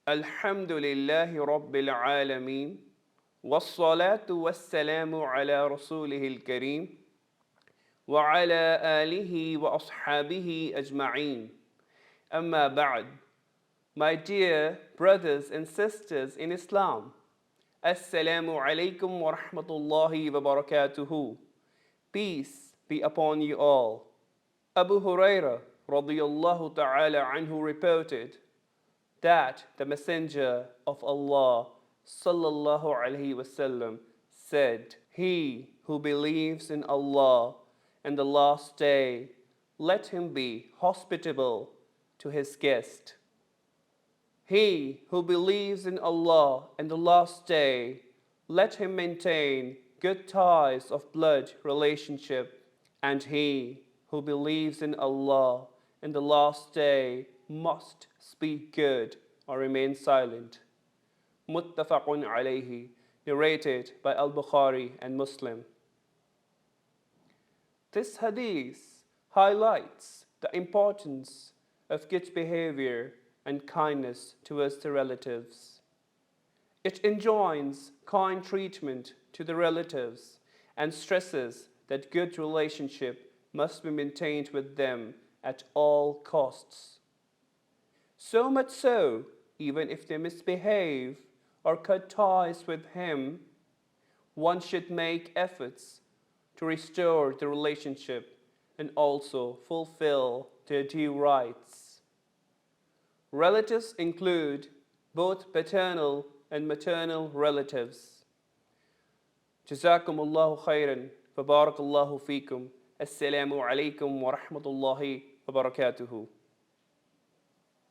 Alhamdulillahi Rabbil Alameen. Wassalatu wassalamu ala Rasulihil Kareem. Wa ala alihi wa ashabihi ajma'een. Amma ba'd. My dear brothers and sisters in Islam, Assalamu alaikum wa rahmatullahi wa barakatuhu. Peace be upon you all. Abu Huraira radiyallahu ta'ala anhu reported that the Messenger of Allah sallallahu alaihi wasallam said, "He who believes in Allah and the last day, let him be hospitable to his guest. He who believes in Allah and the last day, let him maintain good ties of blood relationship. And he who believes in Allah and the last day must speak good or remain silent." Muttafaqun alayhi, narrated by Al-Bukhari and Muslim. This hadith highlights the importance of good behavior and kindness towards the relatives. It enjoins kind treatment to the relatives and stresses that good relationship must be maintained with them at all costs. So much so, even if they misbehave or cut ties with him, one should make efforts to restore the relationship and also fulfill their due rights. Relatives include both paternal and maternal relatives. Jazakumullahu khairan, wa barakallahu feekum. Assalamu alaikum wa rahmatullahi wa barakatuhu.